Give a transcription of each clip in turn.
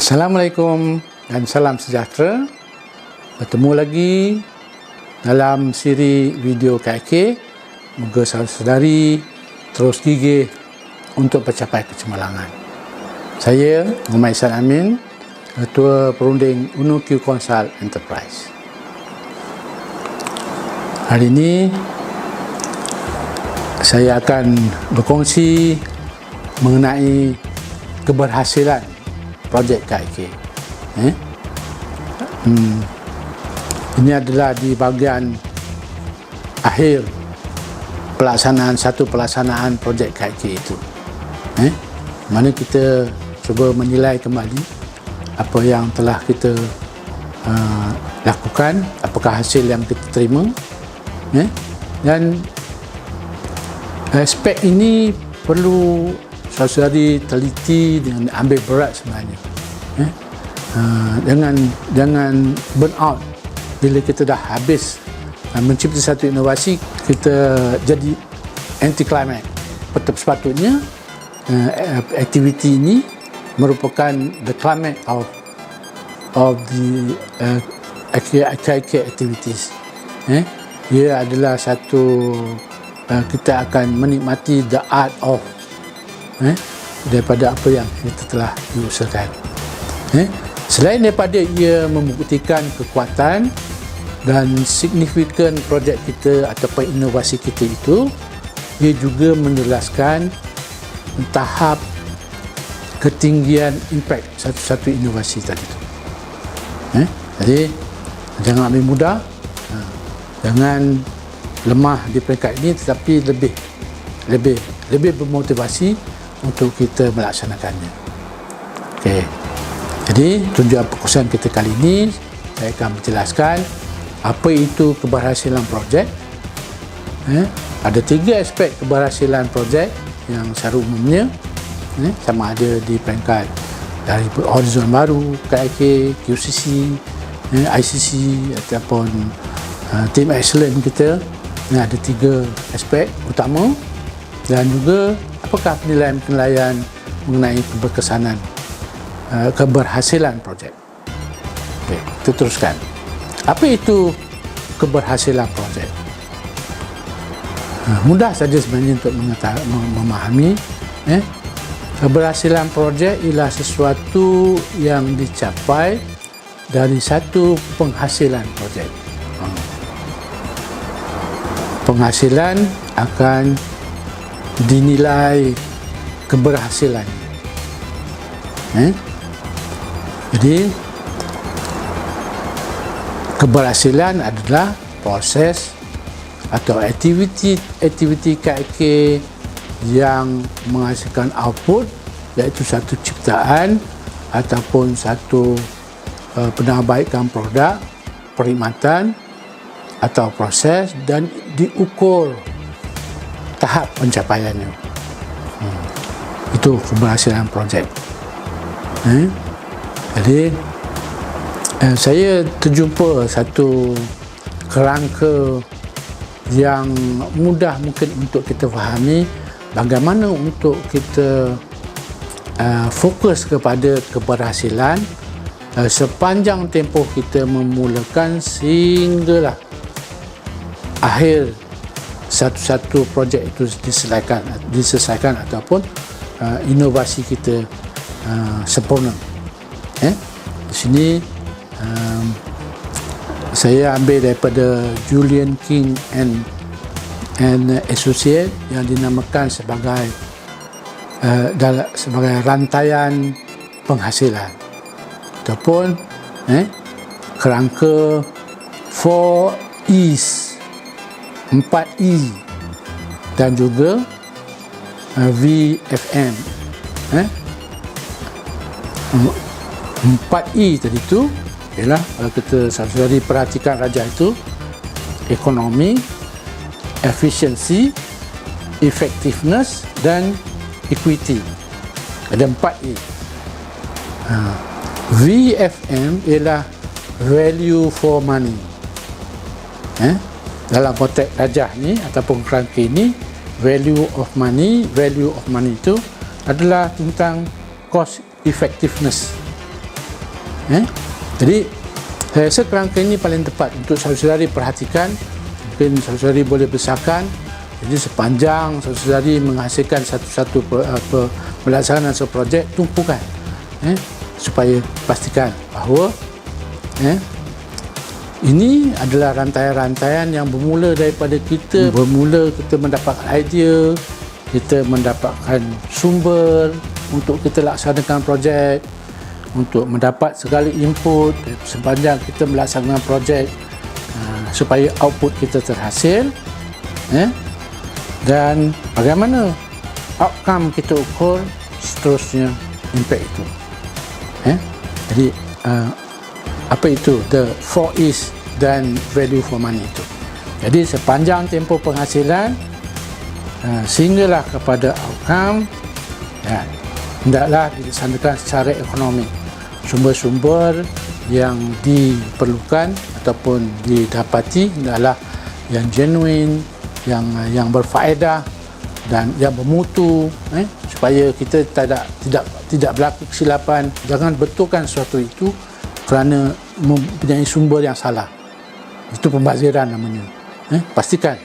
Assalamualaikum dan salam sejahtera. Bertemu lagi dalam siri video KK. Moga saudara-saudari terus gigih untuk mencapai kecemerlangan. Saya Muhammad Ihsan Amin, Ketua Perunding UNO-Q Consult Enterprise. Hari ini saya akan berkongsi mengenai keberhasilan projek KK. Ini adalah di bahagian akhir pelaksanaan projek KK itu. Mana kita cuba menilai kembali apa yang telah kita lakukan, apakah hasil yang kita terima, dan aspek ini perlu saudari teliti dengan ambil berat sebenarnya. Jangan burn out bila kita dah habis mencipta satu inovasi, kita jadi anti climax. Sepatutnya aktiviti ini merupakan the climax of the KK activities. Ia adalah satu kita akan menikmati the art of daripada apa yang kita telah diusahakan. Selain daripada ia membuktikan kekuatan dan signifikan projek kita ataupun inovasi kita itu, ia juga menjelaskan tahap ketinggian impact satu-satu inovasi tadi itu. Jadi jangan ambil mudah, jangan lemah di peringkat ini, tetapi lebih bermotivasi untuk kita melaksanakannya. Okey. Jadi tujuan perkongsian kita kali ini, saya akan menjelaskan apa itu keberhasilan projek. Ada 3 aspek keberhasilan projek yang secara umumnya, sama ada di peringkat dari horizon baru, KK, QCC, ICC ataupun Team Excellence kita. Ada 3 aspek utama, dan juga apakah penilaian mengenai keberhasilan projek. Okey, kita teruskan. Apa itu keberhasilan projek? Mudah saja sebenarnya untuk memahami. Keberhasilan projek ialah sesuatu yang dicapai dari satu penghasilan projek. Penghasilan akan dinilai keberhasilan. Jadi keberhasilan adalah proses atau aktiviti KK yang menghasilkan output, iaitu satu ciptaan ataupun satu penambahbaikan produk, perkhidmatan atau proses, dan diukur tahap pencapaiannya. Itu keberhasilan projek. Jadi saya terjumpa satu kerangka yang mudah mungkin untuk kita fahami bagaimana untuk kita fokus kepada keberhasilan sepanjang tempoh kita memulakan sehinggalah akhir satu-satu projek itu diselesaikan ataupun inovasi kita sempurna. Di sini saya ambil daripada Julian King and Associate yang dinamakan sebagai rantaian penghasilan ataupun kerangka 4E's, 4E, dan juga VFM. 4E tadi tu ialah, kalau kita saudari perhatikan rajah itu, ekonomi, efficiency, effectiveness dan equity. Ada 4E. VFM ialah value for money. Dalam konteks rajah ni ataupun kerangka ini, value of money itu adalah tentang cost effectiveness. Jadi saya rasa kerangka ini paling tepat untuk saudara-saudari perhatikan. Mungkin saudara-saudari boleh besarkan. Jadi sepanjang saudara-saudari menghasilkan satu-satu pelaksanaan satu projek, tumpukan supaya pastikan bahawa ini adalah rantaian-rantaian yang bermula daripada kita mendapatkan idea, kita mendapatkan sumber untuk kita laksanakan projek, untuk mendapat segala input sepanjang kita melaksanakan projek, supaya output kita terhasil, dan bagaimana outcome kita ukur, seterusnya impact itu. Jadi apa itu the 4E's dan value for money itu. Jadi sepanjang tempoh penghasilan sehinggalah kepada outcome, hendaklah dilaksanakan secara ekonomi. Sumber-sumber yang diperlukan ataupun didapati adalah yang genuine, yang berfaedah dan yang bermutu, supaya kita tidak berlaku kesilapan. Jangan betulkan sesuatu itu kerana mempunyai sumber yang salah. Itu pembaziran namanya. Pastikan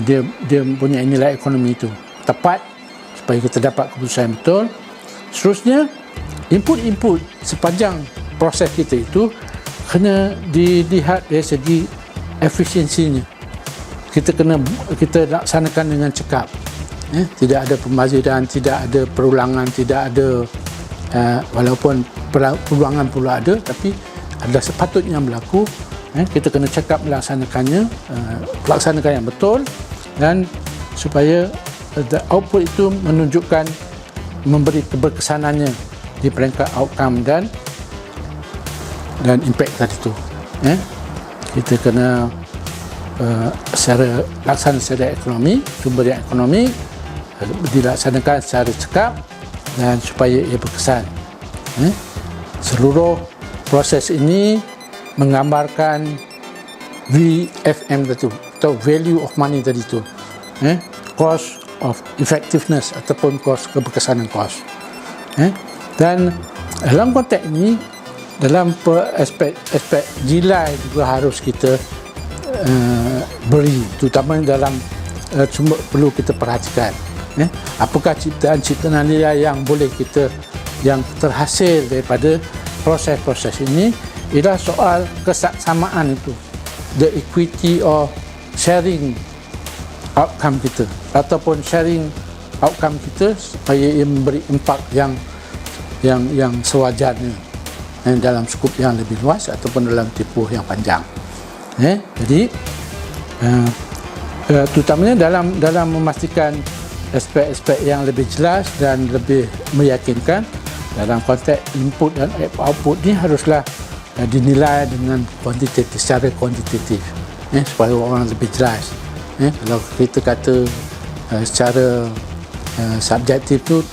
dia mempunyai nilai ekonomi itu tepat supaya kita dapat keputusan yang betul. Seterusnya, input sepanjang proses kita itu kena dilihat dari segi efisiensinya. Kita laksanakan dengan cekap. Tidak ada pembaziran, tidak ada perulangan, tidak ada walaupun perulangan perlu ada, tapi ada sepatutnya berlaku. Kita kena cekap melaksanakannya, laksanakan yang betul, dan supaya output itu menunjukkan, memberi keberkesanannya di peringkat outcome dan impact tadi tu. Kita kena laksanakan secara ekonomi, sumber yang ekonomi dilaksanakan secara cekap dan supaya ia berkesan. Seluruh proses ini menggambarkan VFM tadi tu, atau value of money tadi tu, cost of effectiveness ataupun cost keberkesanan cost. Dan dalam konteks ini, dalam aspek nilai juga harus kita beri, terutama dalam cuma perlu kita perhatikan. Apakah ciptaan nilai yang boleh yang terhasil daripada proses-proses ini, ialah soal kesaksamaan itu, the equity or sharing outcome kita, ataupun sharing outcome kita supaya ia memberi impact yang sewajarnya dalam skup yang lebih luas ataupun dalam tempoh yang panjang. Jadi terutamanya dalam memastikan aspek-aspek yang lebih jelas dan lebih meyakinkan dalam konteks input dan output ni haruslah dinilai dengan kuantitatif, secara kuantitatif, supaya orang lebih jelas. Kalau kita kata secara subjektif tu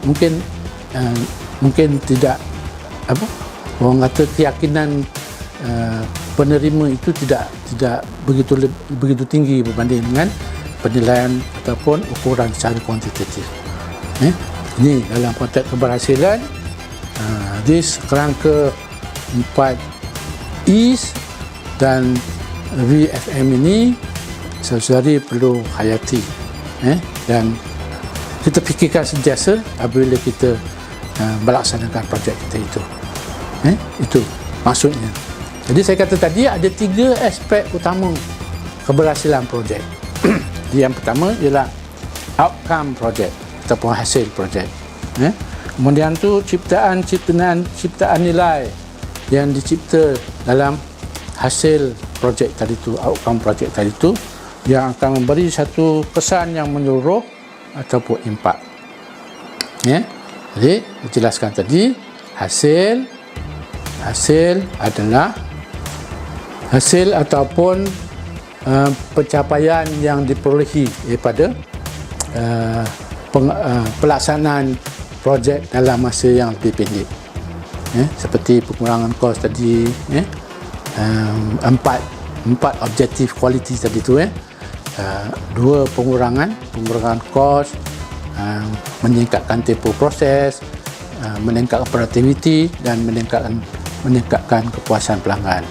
mungkin tidak orang kata keyakinan penerima itu tidak begitu tinggi berbanding dengan penilaian ataupun ukuran secara kuantitatif. Ini dalam konteks keberhasilan, this kerangka 4 E's dan VFM ini saudari perlu hayati, dan kita fikirkan sentiasa apabila kita melaksanakan projek kita itu. Itu maksudnya. Jadi saya kata tadi ada 3 aspek utama keberhasilan projek. Yang pertama ialah outcome projek ataupun hasil projek. Kemudian tu ciptaan nilai yang dicipta dalam hasil projek tadi tu, outcome projek tadi tu, yang akan memberi satu kesan yang menyeluruh ataupun impact. Jadi dijelaskan tadi, hasil adalah hasil ataupun pencapaian yang diperolehi daripada pelaksanaan projek dalam masa yang lebih pendek. Seperti pengurangan kos tadi, empat objektif kualiti tadi tu, 2 pengurangan kos, meningkatkan tempoh proses, meningkatkan produktiviti dan meningkatkan kepuasan pelanggan.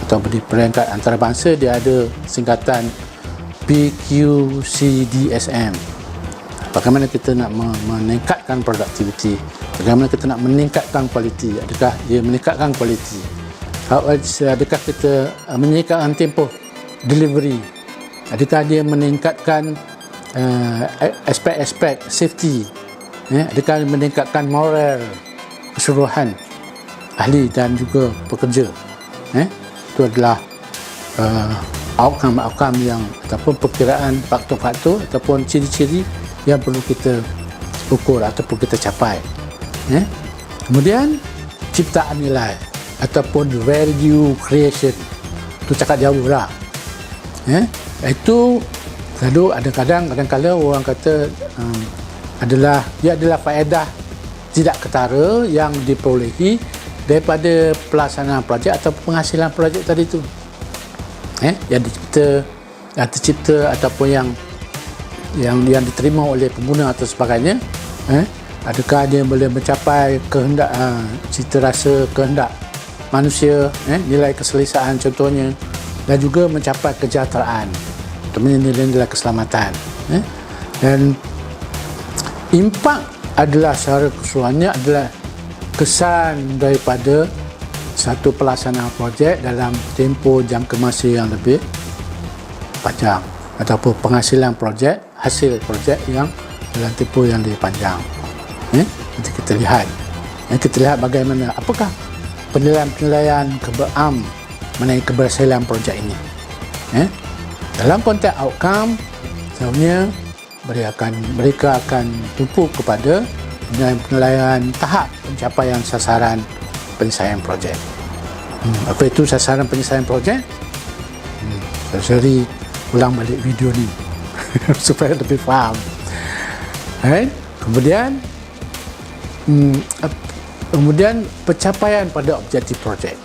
Atau di peringkat antarabangsa dia ada singkatan PQCDSM. Bagaimana kita nak meningkatkan produktiviti, bagaimana kita nak meningkatkan kualiti, adakah dia meningkatkan kualiti, adakah kita meningkatkan tempoh delivery, adakah dia meningkatkan aspek-aspek safety, adakah meningkatkan moral keseluruhan ahli dan juga pekerja. Itu adalah outcome yang ataupun perkiraan faktor-faktor ataupun ciri-ciri yang perlu kita ukur ataupun kita capai. Kemudian ciptaan nilai ataupun value creation, itu cakap jauh lah. Itu kadang-kadang orang kata dia adalah faedah tidak ketara yang diperolehi daripada pelaksanaan projek atau penghasilan projek tadi tu, yang tercipta ataupun yang diterima oleh pengguna atau sebagainya. Adakah dia boleh mencapai kehendak, cita rasa kehendak manusia, nilai keselesaan contohnya, dan juga mencapai kesejahteraan, terutamanya nilai-nilai keselamatan. Dan impak adalah secara keseluruhannya adalah kesan daripada satu pelaksanaan projek dalam tempoh jangka masa yang lebih panjang, ataupun penghasilan projek, hasil projek yang dalam tempoh yang lebih panjang. Nanti kita lihat bagaimana, apakah penilaian mengenai keberhasilan projek ini. Dalam konteks outcome, sebenarnya mereka akan tumpu kepada penilaian tahap pencapaian sasaran penyelesaian projek. Apa itu sasaran penyelesaian projek? Saya ulang balik video ni supaya lebih faham. Kemudian pencapaian pada objektif projek.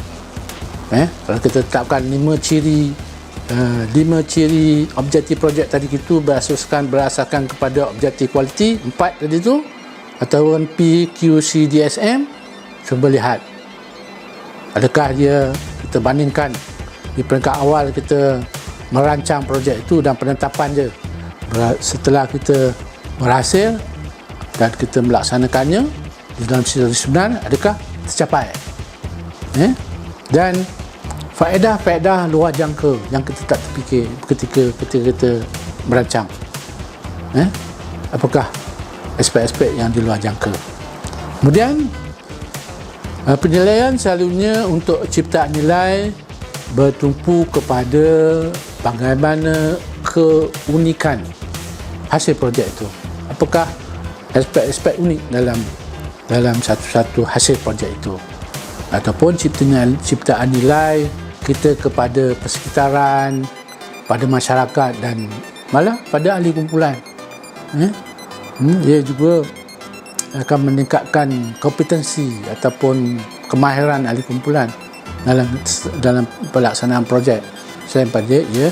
Kalau kita tetapkan 5 ciri objektif projek tadi itu berasaskan kepada objektif kualiti 4 tadi tu, atau PQCDSM, cuba lihat adakah kita bandingkan di peringkat awal kita merancang projek itu dan penetapan dia, setelah kita berhasil dan kita melaksanakannya di dalam situasi sebenar, adakah tercapai, dan faedah-faedah luar jangka yang kita tak terfikir ketika kita merancang, apakah aspek-aspek yang di luar jangka. Kemudian penilaian selalunya untuk ciptaan nilai bertumpu kepada bagaimana keunikan hasil projek itu. Apakah aspek-aspek unik dalam satu hasil projek itu, ataupun ciptaan nilai kita kepada persekitaran, pada masyarakat dan malah pada ahli kumpulan. Ia juga akan meningkatkan kompetensi ataupun kemahiran ahli kumpulan dalam pelaksanaan projek. Selain pada ia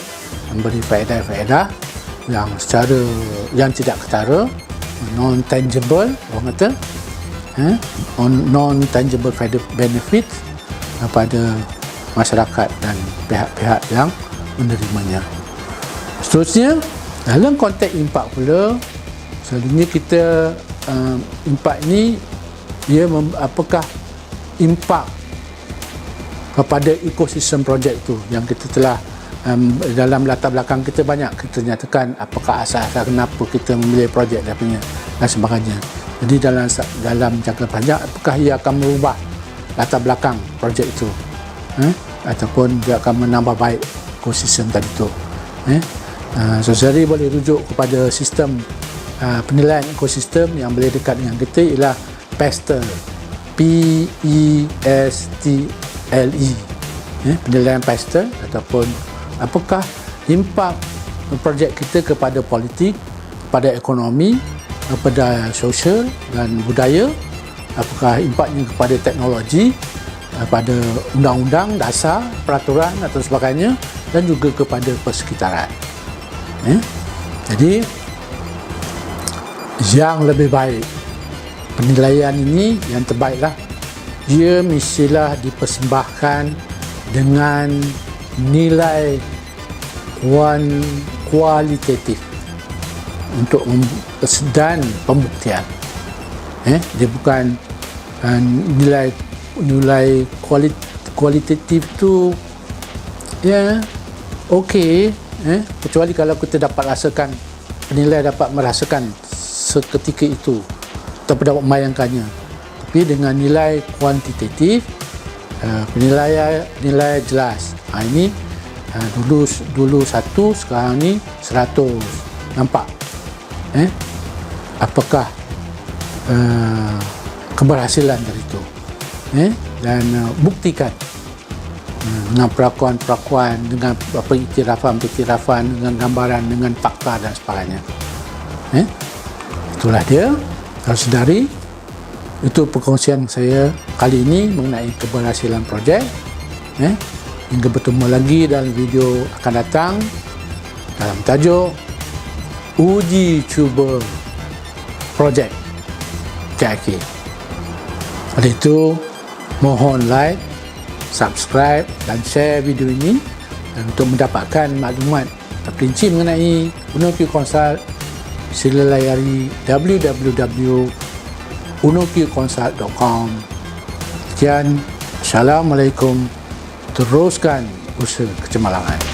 memberi faedah-faedah yang tidak ketara, non-tangible, orang kata, non-tangible benefit kepada masyarakat dan pihak-pihak yang menerimanya. Seterusnya, dalam konteks impak pula, selalunya kita impak ni apakah impak kepada ekosistem projek tu yang kita telah dalam latar belakang kita banyak kita nyatakan apakah asas-asas kenapa kita memilih projek dan sebagainya. Jadi dalam jangka panjang, apakah ia akan merubah latar belakang projek itu, ataupun dia akan menambah baik ekosistem tadi tu. Saudari boleh rujuk kepada sistem penilaian ekosistem yang boleh dekat dengan kita, ialah PESTLE, PESTLE, penilaian PESTLE, ataupun apakah impak projek kita kepada politik, kepada ekonomi, kepada sosial dan budaya, apakah impaknya kepada teknologi, pada undang-undang, dasar, peraturan atau sebagainya, dan juga kepada persekitaran. Jadi yang lebih baik penilaian ini yang terbaiklah, dia mestilah dipersembahkan dengan nilai kualitatif untuk dan pembuktian. Dia bukan nilai kualitatif tu okey, kecuali kalau kita dapat rasakan, penilai dapat merasakan seketika itu atau dapat membayangkannya. Tapi dengan nilai kuantitatif, nilai jelas. Ini dulu 1, sekarang ni 100. Nampak? Apakah keberhasilan dari itu? Dan buktikan dengan perakuan-perakuan, dengan iktirafan, dengan gambaran, dengan fakta dan sebagainya. Itulah dia. Harus sedari, itu perkongsian saya kali ini mengenai keberhasilan projek. Hingga bertemu lagi dalam video akan datang dalam tajuk uji cuba projek KIK. Oleh itu, mohon like, subscribe dan share video ini, dan untuk mendapatkan maklumat terperinci mengenai UNOQ Consult, sila layari www.unoqconsult.com. Sekian, Assalamualaikum. Teruskan usaha kecemerlangan.